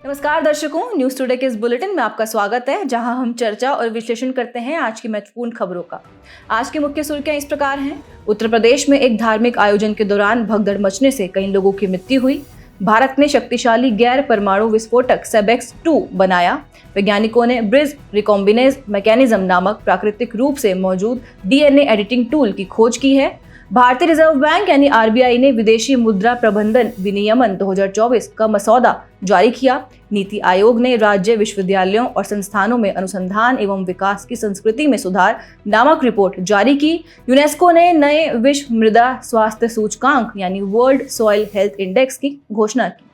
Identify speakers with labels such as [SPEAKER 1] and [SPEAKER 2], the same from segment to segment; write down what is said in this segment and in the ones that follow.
[SPEAKER 1] नमस्कार दर्शकों, news today के इस बुलेटिन में आपका स्वागत है, जहां हम चर्चा और विश्लेषण करते हैं आज की महत्वपूर्ण खबरों का। आज की मुख्य सुर्खियां इस प्रकार हैं। उत्तर प्रदेश में एक धार्मिक आयोजन के दौरान भगदड़ मचने से कई लोगों की मृत्यु हुई। भारत ने शक्तिशाली गैर परमाणु विस्फोटक सेबेक्स-2 बनाया। वैज्ञानिकों ने ब्रिज रिकॉम्बिनेज मैकेनिज्म नामक प्राकृतिक रूप से मौजूद डीएनए एडिटिंग टूल की खोज की है। भारतीय रिजर्व बैंक यानी आरबीआई ने विदेशी मुद्रा प्रबंधन विनियमन 2024 का मसौदा जारी किया। नीति आयोग ने राज्य विश्वविद्यालयों और संस्थानों में अनुसंधान एवं विकास की संस्कृति में सुधार नामक रिपोर्ट जारी की। यूनेस्को ने नए विश्व मृदा स्वास्थ्य सूचकांक यानी वर्ल्ड सॉइल हेल्थ इंडेक्स की घोषणा की।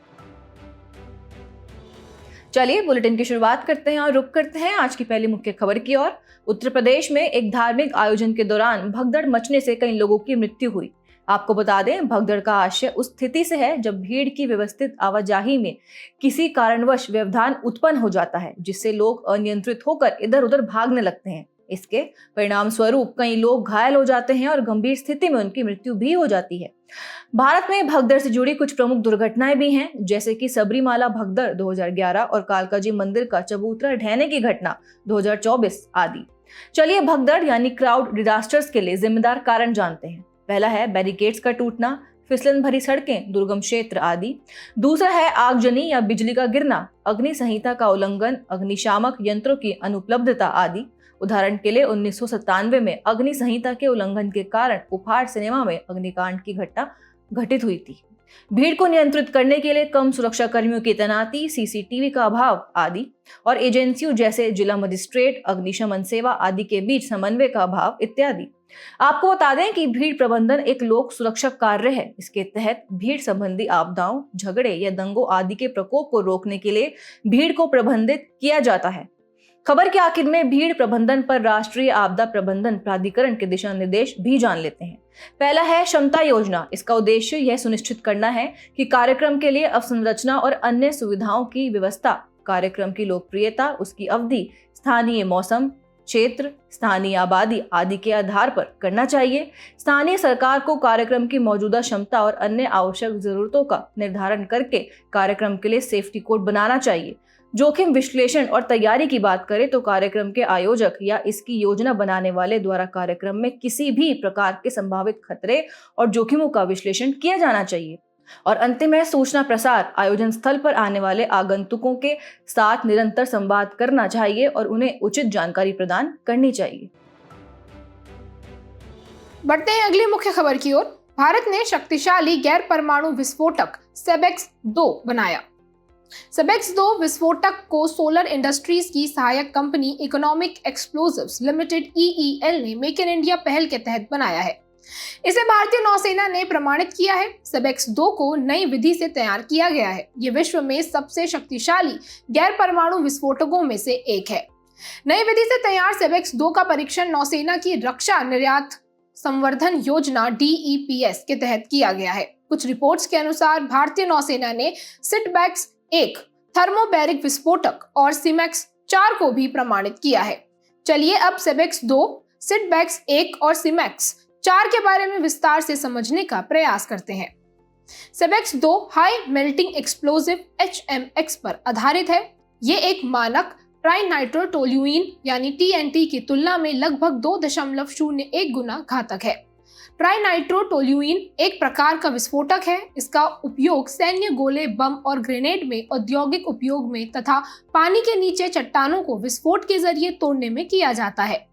[SPEAKER 1] चलिए बुलेटिन की शुरुआत करते हैं और रुक करते हैं आज की पहली मुख्य खबर की ओर। उत्तर प्रदेश में एक धार्मिक आयोजन के दौरान भगदड़ मचने से कई लोगों की मृत्यु हुई। आपको बता दें, भगदड़ का आशय उस स्थिति से है जब भीड़ की व्यवस्थित आवाजाही में किसी कारणवश व्यवधान उत्पन्न हो जाता है, जिससे लोग अनियंत्रित होकर इधर उधर भागने लगते हैं। इसके परिणाम स्वरूप कई लोग घायल हो जाते हैं और गंभीर स्थिति में उनकी मृत्यु भी हो जाती है। भारत में भगदड़ से जुड़ी कुछ प्रमुख दुर्घटनाएं भी हैं, जैसे कि सबरीमाला भगदड़ 2011 और कालकाजी मंदिर का चबूतरा ढहने की घटना 2024 आदि। चलिए भगदड़ यानी क्राउड डिजास्टर्स के लिए जिम्मेदार कारण जानते हैं। पहला है बैरिकेड्स का टूटना, फिसलन भरी सड़कें, दुर्गम क्षेत्र आदि। दूसरा है आगजनी या बिजली का गिरना, अग्नि संहिता का उल्लंघन, अग्निशामक यंत्रों की अनुपलब्धता आदि। उदाहरण के लिए 1997 में अग्नि संहिता के उल्लंघन के कारण उपहार सिनेमा में अग्निकांड की घटना घटित हुई थी। भीड़ को नियंत्रित करने के लिए कम सुरक्षा कर्मियों की तैनाती, सीसीटीवी का अभाव आदि, और एजेंसियों जैसे जिला मजिस्ट्रेट, अग्निशमन सेवा आदि के बीच समन्वय का अभाव इत्यादि। आपको बता दें कि भीड़ प्रबंधन एक लोक सुरक्षा कार्य है। इसके तहत भीड़ संबंधी आपदाओं, झगड़े या दंगों आदि के प्रकोप को रोकने के लिए भीड़ को प्रबंधित किया जाता है। खबर के आखिर में भीड़ प्रबंधन पर राष्ट्रीय आपदा प्रबंधन प्राधिकरण के दिशा निर्देश भी जान लेते हैं। पहला है क्षमता योजना। इसका उद्देश्य यह सुनिश्चित करना है कि कार्यक्रम के लिए अवसंरचना और अन्य सुविधाओं की व्यवस्था कार्यक्रम की लोकप्रियता, उसकी अवधि, स्थानीय मौसम, क्षेत्र, स्थानीय आबादी आदि के आधार पर करना चाहिए। स्थानीय सरकार को कार्यक्रम की मौजूदा क्षमता और अन्य आवश्यक जरूरतों का निर्धारण करके कार्यक्रम के लिए सेफ्टी कोड बनाना चाहिए। जोखिम विश्लेषण और तैयारी की बात करें तो कार्यक्रम के आयोजक या इसकी योजना बनाने वाले द्वारा कार्यक्रम में किसी भी प्रकार के संभावित खतरे और जोखिमों का विश्लेषण किया जाना चाहिए। और अंतिम है सूचना प्रसार। आयोजन स्थल पर आने वाले आगंतुकों के साथ निरंतर संवाद करना चाहिए और उन्हें उचित जानकारी प्रदान करनी चाहिए।
[SPEAKER 2] बढ़ते हैं अगली मुख्य खबर की ओर। भारत ने शक्तिशाली गैर परमाणु विस्फोटक सेबेक्स-2 बनाया। सेबेक्स-2 विस्फोटक को सोलर इंडस्ट्रीज की सहायक company economic explosives limited (EEL) ने मेक इन इंडिया पहल के तहत बनाया है। इसे भारतीय नौसेना ने प्रमाणित किया है। सेबेक्स-2 को नई विधि से तैयार किया गया है। ये विश्व में सबसे शक्तिशाली गैर परमाणु विस्फोटकों में से एक है। नई विधि से तैयार सेबेक्स-2 का परीक्षण नौसेना की रक्षा निर्यात संवर्धन योजना DEPS के तहत किया गया है। कुछ रिपोर्ट्स के अनुसार भारतीय नौसेना ने सिटबैक्स-1 थर्मोबैरिक विस्फोटक और सिमैक्स-4 को भी प्रमाणित किया है। चलिए अब सेबेक्स-2, सिटबैक्स-1 और सिमैक्स-4 के बारे में विस्तार से समझने का प्रयास करते हैं। सेबेक्स-2 हाई मेल्टिंग एक्सप्लोजिव HMX पर आधारित है। ये एक मानक ट्राइनाइट्रोटोल्यूइन यानी TNT की तुलना में लगभग 2.01 गुना घातक है। ट्राइनाइट्रोटोल्यूइन एक प्रकार का विस्फोटक है। इसका उपयोग सैन्य गोले, बम और ग्रेनेड में, औद्योगिक उपयोग में तथा पानी के नीचे चट्टानों को विस्फोट के जरिए तोड़ने में किया जाता है।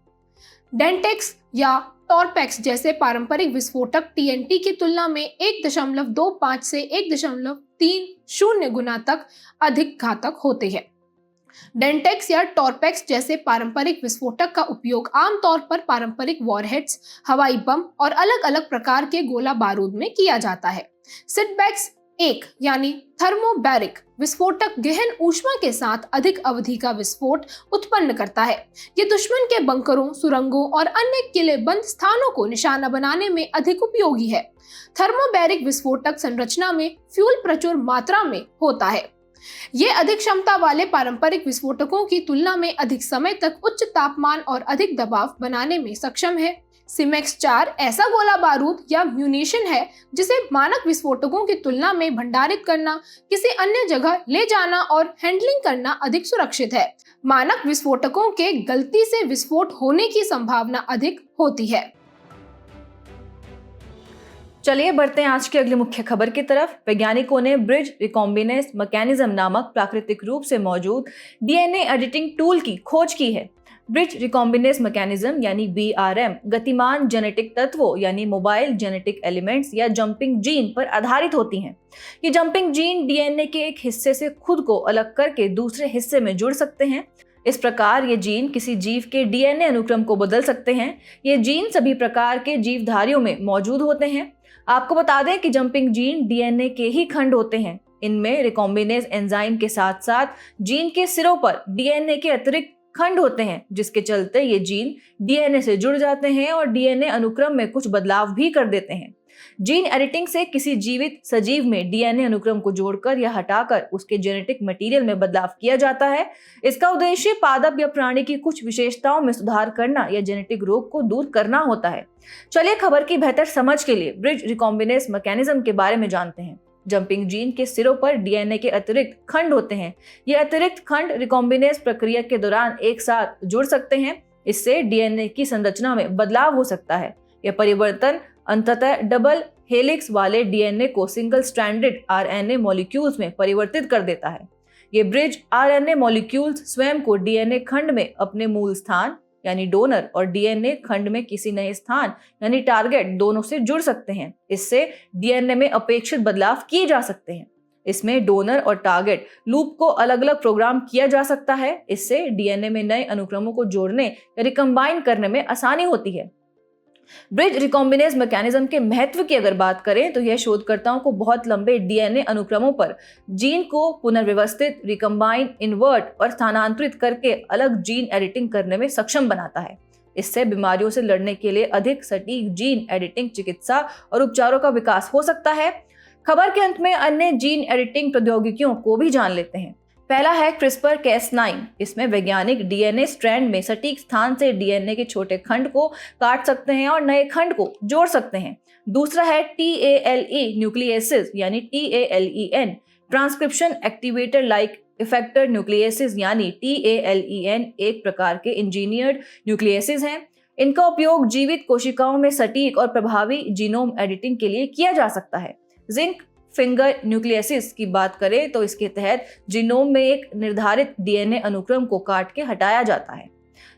[SPEAKER 2] डेंटेक्स या टॉरपेक्स जैसे पारंपरिक विस्फोटक TNT की तुलना में 1.25 से 1.30 गुना तक अधिक घातक होते हैं। डेंटेक्स या टॉरपेक्स जैसे पारंपरिक विस्फोटक का उपयोग आमतौर पर पारंपरिक वॉरहेड्स, हवाई बम और अलग अलग प्रकार के गोला बारूद में किया जाता है। सिटबैक्स-1 यानी थर्मोबैरिक विस्फोटक गहन ऊष्मा के साथ अधिक अवधि का विस्फोट उत्पन्न करता है। ये दुश्मन के बंकरों, सुरंगों और अन्य किलेबंद स्थानों को निशाना बनाने में अधिक उपयोगी है। थर्मोबैरिक विस्फोटक संरचना में फ्यूल प्रचुर मात्रा में होता है। ये अधिक क्षमता वाले पारंपरिक विस्फोटकों की तुलना में अधिक समय तक उच्च तापमान और अधिक दबाव बनाने में सक्षम है। सिमेक्स 4 ऐसा गोला बारूद या म्यूनिशन है जिसे मानक विस्फोटकों की तुलना में भंडारित करना, किसी अन्य जगह ले जाना और हैंडलिंग करना अधिक सुरक्षित है। मानक विस्फोटकों के गलती से विस्फोट होने की संभावना अधिक होती है।
[SPEAKER 1] चलिए बढ़ते हैं आज की अगली मुख्य खबर की तरफ। वैज्ञानिकों ने ब्रिज रिकॉम्बिनेंस मैकेनिज्म नामक प्राकृतिक रूप से मौजूद डीएनए एडिटिंग टूल की खोज की है। ब्रिज रिकॉम्बिनेंस मैकेनिज्म यानी BRM गतिमान जेनेटिक तत्वों यानी मोबाइल जेनेटिक एलिमेंट्स या जंपिंग जीन पर आधारित होती हैं। ये जंपिंग जीन डीएनए के एक हिस्से से खुद को अलग करके दूसरे हिस्से में जुड़ सकते हैं। इस प्रकार ये जीन किसी जीव के डीएनए अनुक्रम को बदल सकते हैं। ये जीन सभी प्रकार के जीवधारियों में मौजूद होते हैं। आपको बता दें कि जंपिंग जीन डीएनए के ही खंड होते हैं। इनमें रिकॉम्बिनेज एंजाइम के साथ साथ जीन के सिरों पर डीएनए के अतिरिक्त खंड होते हैं, जिसके चलते ये जीन डीएनए से जुड़ जाते हैं और डीएनए अनुक्रम में कुछ बदलाव भी कर देते हैं। जीन एडिटिंग से किसी जीवित सजीव में डीएनए अनुक्रम को जोड़कर या हटाकर उसके जेनेटिक मटेरियल में बदलाव किया जाता है। इसका उद्देश्य पादप या प्राणी की कुछ विशेषताओं में सुधार करना या जेनेटिक रोग को दूर करना होता है। चलिए खबर की बेहतर समझ के लिए ब्रिज रिकॉम्बिनेंस मैकेनिज्म के बारे में जानते हैं। जंपिंग जीन के सिरों पर डीएनए के अतिरिक्त खंड होते हैं। ये अतिरिक्त खंड रिकॉम्बिनेंस प्रक्रिया के दौरान एक साथ जुड़ सकते हैं। इससे डीएनए की संरचना में बदलाव हो सकता है। यह परिवर्तन अंततः डबल हेलिक्स वाले डीएनए को सिंगल स्ट्रैंडेड आरएनए मॉलिक्यूल्स में परिवर्तित कर देता है। ये ब्रिज आरएनए मॉलिक्यूल्स स्वयं को डीएनए खंड में अपने मूल स्थान यानी डोनर और डीएनए खंड में किसी नए स्थान यानी टारगेट दोनों से जुड़ सकते हैं। इससे डीएनए में अपेक्षित बदलाव किए जा सकते हैं। इसमें डोनर और टारगेट लूप को अलग अलग प्रोग्राम किया जा सकता है। इससे डीएनए में नए अनुक्रमों को जोड़ने या रिकम्बाइन करने में आसानी होती है। ब्रिज रिकॉम्बिनेंस मैकेनिज्म के महत्व की अगर बात करें तो यह शोधकर्ताओं को बहुत लंबे डीएनए अनुक्रमों पर जीन को पुनर्व्यवस्थित, रिकम्बाइन, इन्वर्ट और स्थानांतरित करके अलग जीन एडिटिंग करने में सक्षम बनाता है। इससे बीमारियों से लड़ने के लिए अधिक सटीक जीन एडिटिंग चिकित्सा और उपचारों का विकास हो सकता है। खबर के अंत में अन्य जीन एडिटिंग प्रौद्योगिकियों को भी जान लेते हैं। पहला है CRISPR-Cas9। इसमें वैज्ञानिक डीएनए स्ट्रैंड में सटीक स्थान से डीएनए के छोटे खंड को काट सकते हैं और नए खंड को जोड़ सकते हैं। दूसरा है TALE न्यूक्लियसिस यानी TALEN transcription activator like effector nucleus is यानी TALEN एक प्रकार के इंजीनियर्ड न्यूक्लियसिस हैं। इनका उपयोग जीवित कोशिकाओं में सटीक और प्रभावी जीनोम एडिटिंग के लिए किया जा सकता है। जिंक फिंगर न्यूक्लियसिस की बात करें तो इसके तहत जीनोम में एक निर्धारित डीएनए अनुक्रम को काट के हटाया जाता है।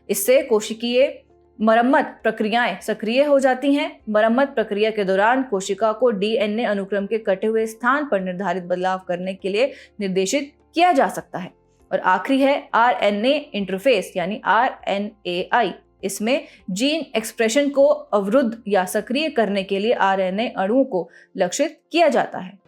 [SPEAKER 1] इससे कोशिकीय मरम्मत प्रक्रियाएं सक्रिय हो जाती हैं। मरम्मत प्रक्रिया के दौरान कोशिका को डीएनए अनुक्रम के कटे हुए स्थान पर निर्धारित बदलाव करने के लिए निर्देशित किया जा सकता है। और आखिरी है RNA इंटरफेस यानी RNAi। इसमें जीन एक्सप्रेशन को अवरुद्ध या सक्रिय करने के लिए RNA अणुओं को लक्षित किया जाता है।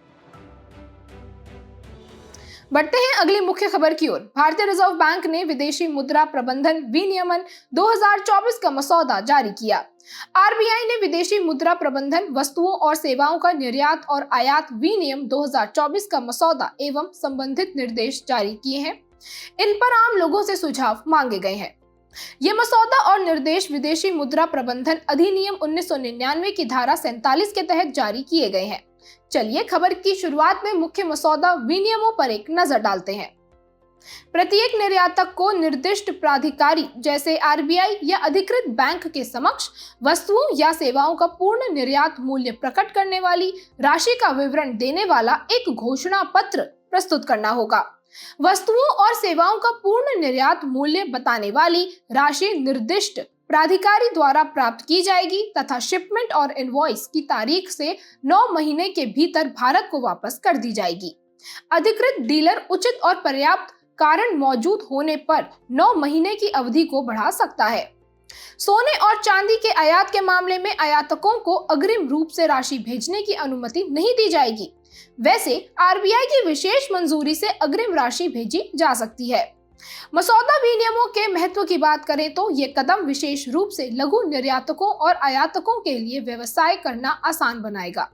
[SPEAKER 2] बढ़ते हैं अगली मुख्य खबर की ओर। भारतीय रिजर्व बैंक ने विदेशी मुद्रा प्रबंधन विनियमन 2024 का मसौदा जारी किया। आरबीआई ने विदेशी मुद्रा प्रबंधन वस्तुओं और सेवाओं का निर्यात और आयात विनियम 2024 का मसौदा एवं संबंधित निर्देश जारी किए हैं। इन पर आम लोगों से सुझाव मांगे गए हैं। ये मसौदा और निर्देश विदेशी मुद्रा प्रबंधन अधिनियम 1999 की धारा 47 के तहत जारी किए गए हैं। चलिए खबर की शुरुआत में मुख्य मसौदा विनियमों पर एक नजर डालते हैं। प्रत्येक निर्यातक को निर्दिष्ट प्राधिकारी जैसे आरबीआई या अधिकृत बैंक के समक्ष वस्तुओं या सेवाओं का पूर्ण निर्यात मूल्य प्रकट करने वाली राशि का विवरण देने वाला एक घोषणा पत्र प्रस्तुत करना होगा। वस्तुओं और सेवाओं का पूर्ण निर्यात मूल्य बताने वाली राशि निर्दिष्ट प्राधिकारी द्वारा प्राप्त की जाएगी तथा शिपमेंट और इनवॉइस की तारीख से 9 महीने के भीतर भारत को वापस कर दी जाएगी। अधिकृत डीलर उचित और पर्याप्त कारण मौजूद होने पर 9 महीने की अवधि को बढ़ा सकता है। सोने और चांदी के आयात के मामले में आयातकों को अग्रिम रूप से राशि भेजने की अनुमति नहीं दी जाएगी। वैसे आरबीआई की विशेष मंजूरी से अग्रिम राशि भेजी जा सकती है। मसौदा विनियमों के महत्व की बात करें तो ये कदम विशेष रूप से लघु निर्यातकों और आयातकों के लिए व्यवसाय करना आसान बनाएगा।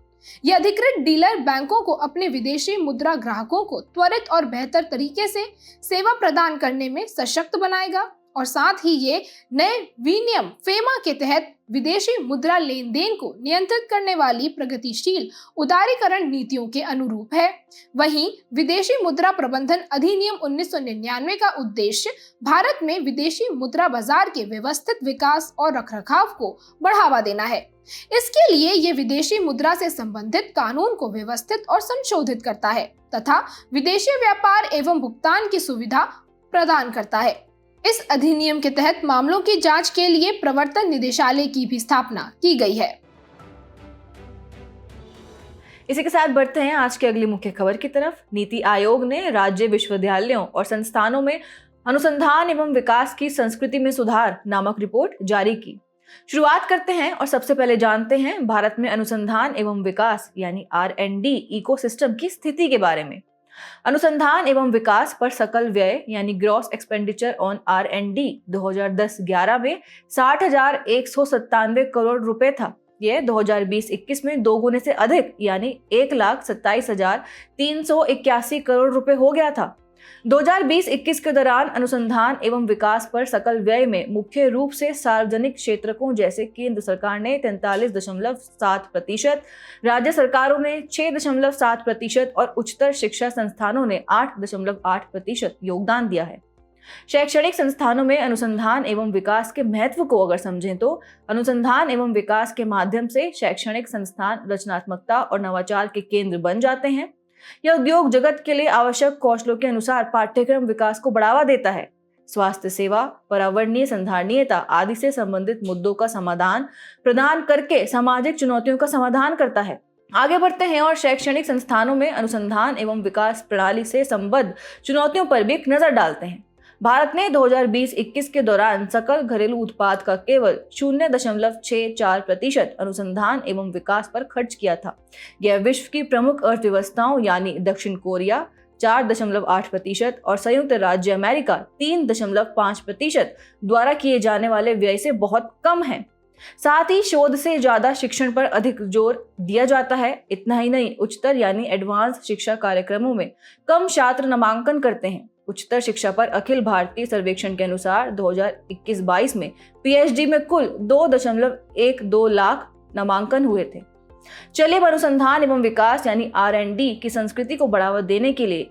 [SPEAKER 2] यह अधिकृत डीलर बैंकों को अपने विदेशी मुद्रा ग्राहकों को त्वरित और बेहतर तरीके से सेवा प्रदान करने में सशक्त बनाएगा और साथ ही ये नए विनियम फेमा के तहत विदेशी मुद्रा लेन देन को नियंत्रित करने वाली प्रगतिशील उदारीकरण नीतियों के अनुरूप है। वहीं विदेशी मुद्रा प्रबंधन अधिनियम 1999 का उद्देश्य भारत में विदेशी मुद्रा बाजार के व्यवस्थित विकास और रखरखाव को बढ़ावा देना है। इसके लिए ये विदेशी मुद्रा से संबंधित कानून को व्यवस्थित और संशोधित करता है तथा विदेशी व्यापार एवं भुगतान की सुविधा प्रदान करता है। इस अधिनियम के तहत मामलों की जांच के लिए प्रवर्तन निदेशालय की भी स्थापना की गई है।
[SPEAKER 1] इसी के साथ बढ़ते हैं आज की अगली मुख्य खबर की तरफ। नीति आयोग ने राज्य विश्वविद्यालयों और संस्थानों में अनुसंधान एवं विकास की संस्कृति में सुधार नामक रिपोर्ट जारी की। शुरुआत करते हैं और सबसे पहले जानते हैं भारत में अनुसंधान एवं विकास यानी R&D इकोसिस्टम की स्थिति के बारे में। अनुसंधान एवं विकास पर सकल व्यय यानी ग्रॉस एक्सपेंडिचर ऑन R&D 2010-11 में 60,197 करोड़ रुपए था। यह 2020-21 में दोगुने से अधिक यानी 1,27,381 करोड़ रुपए हो गया था। 2020-21 के दौरान अनुसंधान एवं विकास पर सकल व्यय में मुख्य रूप से सार्वजनिक क्षेत्रकों जैसे केंद्र सरकार ने 43.7%, राज्य सरकारों ने 6.7% और उच्चतर शिक्षा संस्थानों ने 8.8% योगदान दिया है। शैक्षणिक संस्थानों में अनुसंधान एवं विकास के महत्व को अगर समझें तो अनुसंधान एवं विकास के माध्यम से शैक्षणिक संस्थान रचनात्मकता और नवाचार के केंद्र बन जाते हैं। यह उद्योग जगत के लिए आवश्यक कौशलों के अनुसार पाठ्यक्रम विकास को बढ़ावा देता है। स्वास्थ्य सेवा, पर्यावरणीय संधारणीयता आदि से संबंधित मुद्दों का समाधान प्रदान करके सामाजिक चुनौतियों का समाधान करता है। आगे बढ़ते हैं और शैक्षणिक संस्थानों में अनुसंधान एवं विकास प्रणाली से संबद्ध चुनौतियों पर भी एक नजर डालते हैं। भारत ने 2020-21 के दौरान सकल घरेलू उत्पाद का केवल 0.64% अनुसंधान एवं विकास पर खर्च किया था। यह विश्व की प्रमुख अर्थव्यवस्थाओं यानी दक्षिण कोरिया 4.8% और संयुक्त राज्य अमेरिका 3.5% द्वारा किए जाने वाले व्यय से बहुत कम है। साथ ही शोध से ज्यादा शिक्षण पर अधिक जोर दिया जाता है। इतना ही नहीं, उच्चतर यानी एडवांस शिक्षा कार्यक्रमों में कम छात्र नामांकन करते हैं। उच्चतर शिक्षा पर अखिल भारतीय सर्वेक्षण के अनुसार 2021-22 में PhD में कुल 2.12 लाख नामांकन हुए थे। चलिए अब अनुसंधान एवं विकास यानी R&D की संस्कृति को बढ़ावा देने के लिए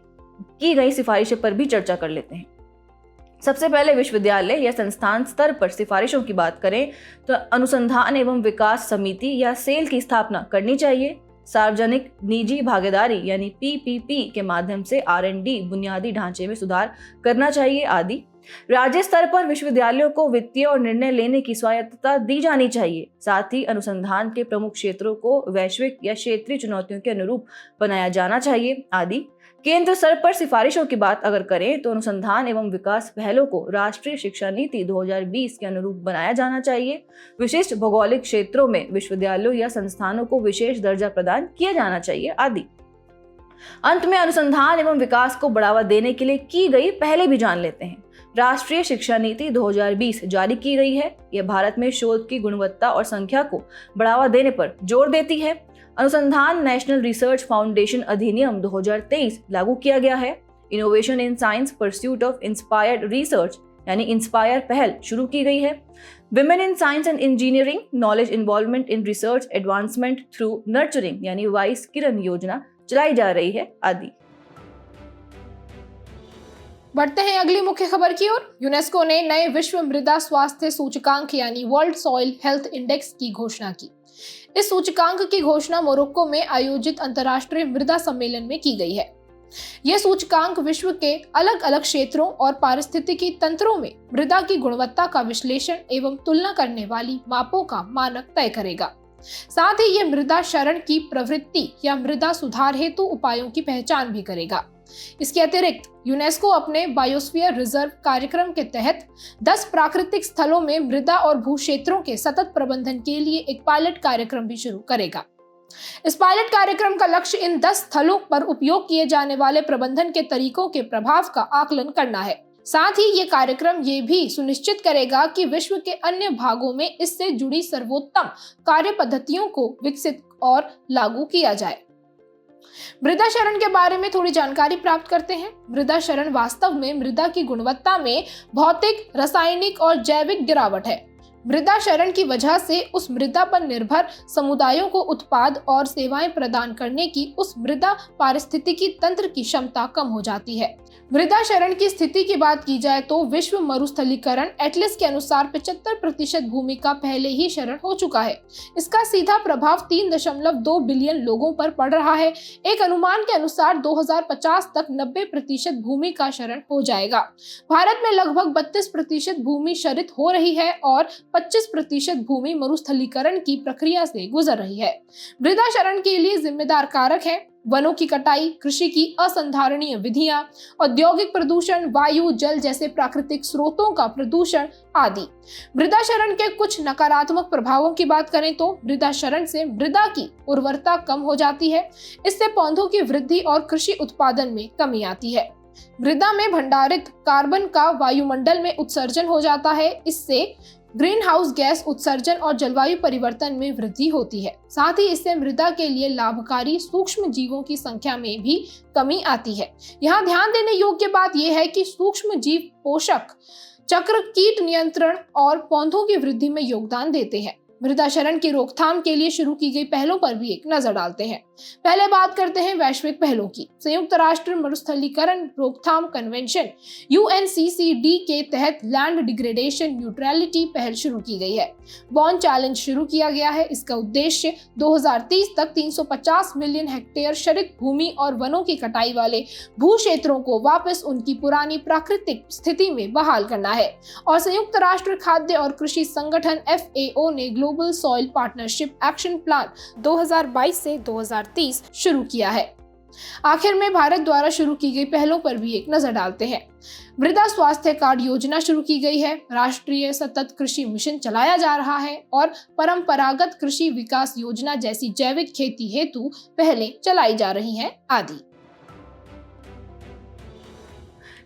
[SPEAKER 1] की गई सिफारिशों पर भी चर्चा कर लेते हैं। सबसे पहले विश्वविद्यालय या संस्थान स्तर पर सिफारिशों की बात करें तो अनुसंधान एवं विकास समिति या सेल की स्थापना करनी चाहिए। सार्वजनिक निजी भागीदारी यानी PPP के माध्यम से R&D बुनियादी ढांचे में सुधार करना चाहिए आदि। राज्य स्तर पर विश्वविद्यालयों को वित्तीय और निर्णय लेने की स्वायत्तता दी जानी चाहिए। साथ ही अनुसंधान के प्रमुख क्षेत्रों को वैश्विक या क्षेत्रीय चुनौतियों के अनुरूप बनाया जाना चाहिए आदि। केंद्र स्तर पर सिफारिशों की बात अगर करें तो अनुसंधान एवं विकास पहलों को राष्ट्रीय शिक्षा नीति 2020 के अनुरूप बनाया जाना चाहिए। विशिष्ट भौगोलिक क्षेत्रों में विश्वविद्यालयों या संस्थानों को विशेष दर्जा प्रदान किया जाना चाहिए आदि। अंत में अनुसंधान एवं विकास को बढ़ावा देने के लिए की गई पहले भी जान लेते हैं। राष्ट्रीय शिक्षा नीति 2020 जारी की गई है। यह भारत में शोध की गुणवत्ता और संख्या को बढ़ावा देने पर जोर देती है। अनुसंधान नेशनल रिसर्च फाउंडेशन अधिनियम 2023 लागू किया गया है। Innovation in science pursuit of inspired research यानी इंस्पायर पहल शुरू की गई है। Women in science and engineering knowledge involvement in research advancement through nurturing यानी वाइस किरण योजना चलाई जा रही है आदि।
[SPEAKER 2] बढ़ते हैं अगली मुख्य खबर की ओर। यूनेस्को ने नए विश्व मृदा स्वास्थ्य सूचकांक यानी वर्ल्ड सॉइल हेल्थ इंडेक्स की घोषणा की। इस सूचकांक की घोषणा मोरक्को में आयोजित अंतर्राष्ट्रीय मृदा सम्मेलन में की गई है। यह सूचकांक विश्व के अलग अलग क्षेत्रों और पारिस्थितिकी तंत्रों में मृदा की गुणवत्ता का विश्लेषण एवं तुलना करने वाली मापों का मानक तय करेगा। साथ ही यह मृदा क्षरण की प्रवृत्ति या मृदा सुधार हेतु उपायों की पहचान भी करेगा। इसके अतिरिक्त यूनेस्को अपने बायोस्फीयर रिजर्व कार्यक्रम के तहत 10 प्राकृतिक स्थलों में मृदा और भू क्षेत्रों के सतत प्रबंधन के लिए एक पायलट कार्यक्रम भी शुरू करेगा। इस पायलट कार्यक्रम का लक्ष्य इन 10 स्थलों पर उपयोग किए जाने वाले प्रबंधन के तरीकों के प्रभाव का आकलन करना है। साथ ही ये कार्यक्रम ये भी सुनिश्चित करेगा कि विश्व के अन्य भागों में इससे जुड़ी सर्वोत्तम कार्य पद्धतियों को विकसित और लागू किया जाए। मृदा क्षरण के बारे में थोड़ी जानकारी प्राप्त करते हैं। मृदा क्षरण वास्तव में मृदा की गुणवत्ता में भौतिक, रासायनिक और जैविक गिरावट है। मृदा क्षरण की वजह से उस मृदा पर निर्भर समुदायों को उत्पाद और सेवाएं प्रदान करने की उस मृदा पारिस्थितिकी तंत्र की क्षमता कम हो जाती है। मृदा क्षरण की स्थिति की बात की जाए तो विश्व मरुस्थलीकरण एटलस के अनुसार 75% भूमि का पहले ही क्षरण हो चुका है। इसका सीधा प्रभाव 3.2 बिलियन लोगों पर पड़ रहा है। एक अनुमान के अनुसार 2050 तक 90% भूमि का क्षरण हो जाएगा। भारत में लगभग 32% भूमि क्षरित हो रही है और 25% भूमि मरुस्थलीकरण की प्रक्रिया से गुजर रही है। मृदा क्षरण के लिए जिम्मेदार कारक है वनों की कटाई, कृषि की असंधारणीय विधियां, औद्योगिक प्रदूषण, वायु, जल जैसे प्राकृतिक स्रोतों का प्रदूषण आदि। मृदा क्षरण के कुछ नकारात्मक प्रभावों की बात करें तो मृदा क्षरण से मृदा की उर्वरता कम हो जाती है। इससे पौधों की वृद्धि और कृषि उत्पादन में कमी आती है। मृदा में भंडारित कार्बन का वायुमंडल में उत्सर्जन हो जाता है। इससे ग्रीन हाउस गैस उत्सर्जन और जलवायु परिवर्तन में वृद्धि होती है। साथ ही इससे मृदा के लिए लाभकारी सूक्ष्म जीवों की संख्या में भी कमी आती है। यहाँ ध्यान देने योग्य बात यह है कि सूक्ष्म जीव पोषक चक्र, कीट नियंत्रण और पौधों की वृद्धि में योगदान देते हैं। मृदा क्षरण की रोकथाम के लिए शुरू की गई पहलों पर भी एक नजर डालते हैं। पहले बात करते हैं वैश्विक पहलों की। संयुक्त राष्ट्र मरुस्थलीकरण रोकथाम कन्वेंशन UNCCD के तहत लैंड डिग्रेडेशन न्यूट्रलिटी पहल शुरू की गई है। बॉन्ड चैलेंज शुरू किया गया है। इसका उद्देश्य 2030 तक 350 मिलियन हेक्टेयर क्षरित भूमि और वनों की कटाई वाले भू क्षेत्रों को वापस उनकी पुरानी प्राकृतिक स्थिति में बहाल करना है। और संयुक्त राष्ट्र खाद्य और कृषि संगठन FAO ने global soil partnership action plan 2022 से 2030 शुरू किया है। आखिर में भारत द्वारा शुरू की गई पहलों पर भी एक नजर डालते हैं। मृदा स्वास्थ्य कार्ड योजना शुरू की गई है। राष्ट्रीय सतत कृषि मिशन चलाया जा रहा है और परंपरागत कृषि विकास योजना जैसी जैविक खेती हेतु पहलें चलाई जा रही हैं आदि।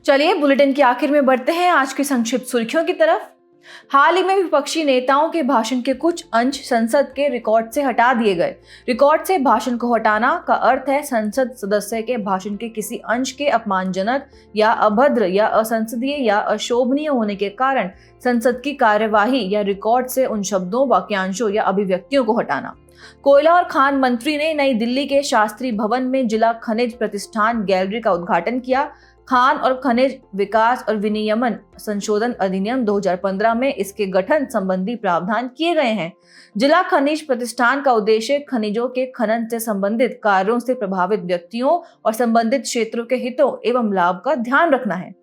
[SPEAKER 1] चलिए बुलेटिन के आखिर में बढ़ते हैं आज की संक्षिप्त सुर्खियों की तरफ। हाल ही में विपक्षी नेताओं के भाषण के कुछ अंश संसद के रिकॉर्ड से हटा दिए गए। रिकॉर्ड से भाषण को हटाना का अर्थ है संसद सदस्य के भाषण के किसी अंश के अपमानजनक या अभद्र या असंसदीय या अशोभनीय होने के कारण संसद की कार्यवाही या रिकॉर्ड से उन शब्दों, वाक्यांशों या अभिव्यक्तियों को हटाना। कोयला और खान मंत्री ने नई दिल्ली के शास्त्री भवन में जिला खनिज प्रतिष्ठान गैलरी का उद्घाटन किया। खान और खनिज विकास और विनियमन संशोधन अधिनियम 2015 में इसके गठन संबंधी प्रावधान किए गए हैं। जिला खनिज प्रतिष्ठान का उद्देश्य खनिजों के खनन से संबंधित कार्यों से प्रभावित व्यक्तियों और संबंधित क्षेत्रों के हितों एवं लाभ का ध्यान रखना है।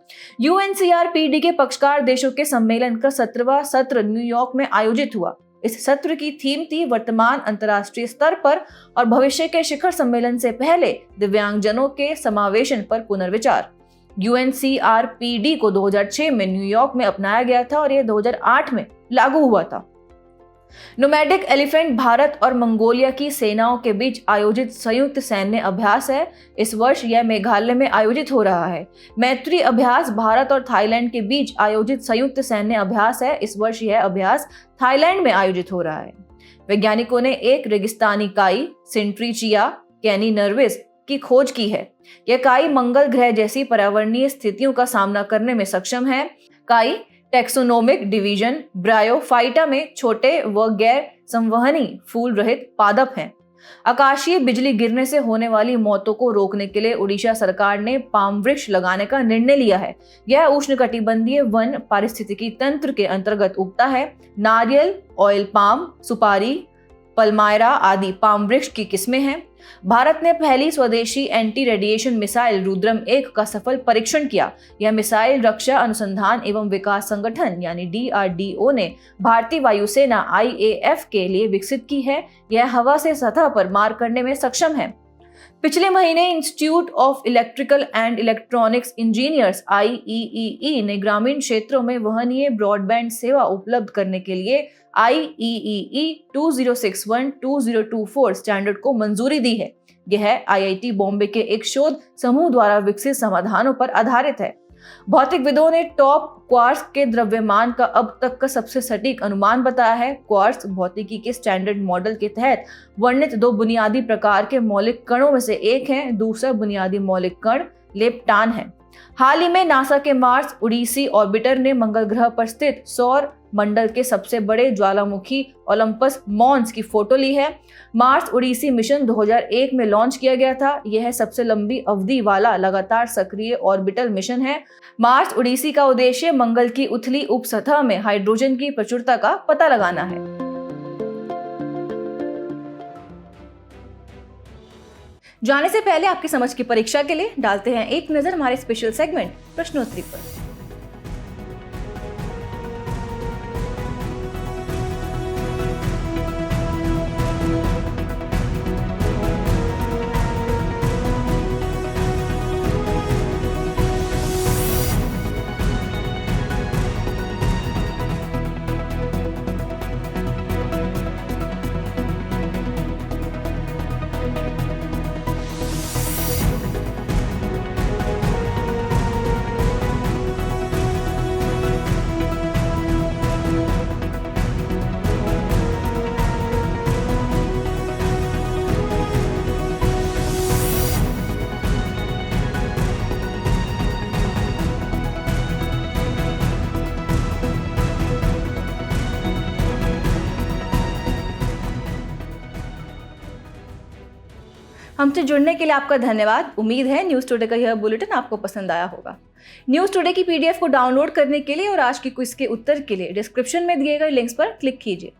[SPEAKER 1] UNCRPD के पक्षकार देशों के सम्मेलन का 17वां सत्र न्यूयॉर्क में आयोजित हुआ। इस सत्र की थीम थी वर्तमान अंतर्राष्ट्रीय स्तर पर और भविष्य के शिखर सम्मेलन से पहले दिव्यांगजनों के समावेशन पर पुनर्विचार। UNCRPD को 2006 में न्यूयॉर्क में अपनाया गया था और यह 2008 में लागू हुआ था। नोमैडिक एलिफेंट भारत और मंगोलिया की सेनाओं के बीच आयोजित संयुक्त सैन्य अभ्यास है। इस वर्ष यह मेघालय में आयोजित हो रहा है। मैत्री अभ्यास भारत और थाईलैंड के बीच आयोजित संयुक्त सैन्य अभ्यास है। इस वर्ष यह अभ्यास थाईलैंड में आयोजित हो रहा है। वैज्ञानिकों ने एक रेगिस्तानी काई सिंट्रीचिया कैनिनर्विस की खोज की है। यह काई मंगल ग्रह जैसी पर्यावरणीय स्थितियों का सामना करने में सक्षम है। काई टेक्सोनोमिक डिवीजन ब्रायोफाइटा में छोटे व गैर संवहनी फूल रहित पादप हैं। आकाशीय बिजली गिरने से होने वाली मौतों को रोकने के लिए उड़ीसा सरकार ने पाम वृक्ष लगाने का निर्णय लिया है। यह उष्णकटिबंधीय वन पारिस्थितिकी तंत्र के अंतर्गत उगता है। नारियल, ऑयल पाम, सुपारी, पल्मायरा आदि पाम वृक्ष की किस्में हैं। भारत ने पहली स्वदेशी एंटी रेडिएशन मिसाइल रुद्रम 1 का सफल परीक्षण किया। यह मिसाइल रक्षा अनुसंधान एवं विकास संगठन यानी DRDO ने भारतीय वायुसेना IAF के लिए विकसित की है। यह हवा से सतह पर मार करने में सक्षम है। पिछले महीने institute of electrical and electronics engineers IEEE ने ग्रामीण क्षेत्रों में वहनीय ब्रॉडबैंड सेवा उपलब्ध करने के लिए IEEE 2061-2024 स्टैंडर्ड को मंजूरी दी है। यह IIT बॉम्बे के एक शोध समूह द्वारा विकसित समाधानों पर आधारित है। भौतिकविदों ने टॉप क्वार्ट्ज के द्रव्यमान का अब तक का सबसे सटीक अनुमान बताया है। क्वार्ट्ज भौतिकी के स्टैंडर्ड मॉडल के तहत वर्णित दो बुनियादी प्रकार के मौलिक कणों में से एक है। दूसरा बुनियादी मौलिक कण लेप्टान है। हाल ही में नासा के मार्स ओडिसी ऑर्बिटर ने मंगल ग्रह पर स्थित सौर मंडल के सबसे बड़े ज्वालामुखी ओलंपस मॉन्स की फोटो ली है। मार्स ओडिसी मिशन 2001 में लॉन्च किया गया था। यह सबसे लंबी अवधि वाला लगातार सक्रिय ऑर्बिटल मिशन है। मार्स ओडिसी का उद्देश्य मंगल की उथली उपसतह में हाइड्रोजन की प्रचुरता का पता लगाना है। जाने से पहले आपकी समझ की परीक्षा के लिए डालते हैं एक नजर हमारे स्पेशल सेगमेंट प्रश्नोत्तरी पर। हमसे जुड़ने के लिए आपका धन्यवाद। उम्मीद है न्यूज़ टुडे का यह बुलेटिन आपको पसंद आया होगा। न्यूज़ टुडे की पीडीएफ को डाउनलोड करने के लिए और आज की क्विज के उत्तर के लिए डिस्क्रिप्शन में दिए गए लिंक्स पर क्लिक कीजिए।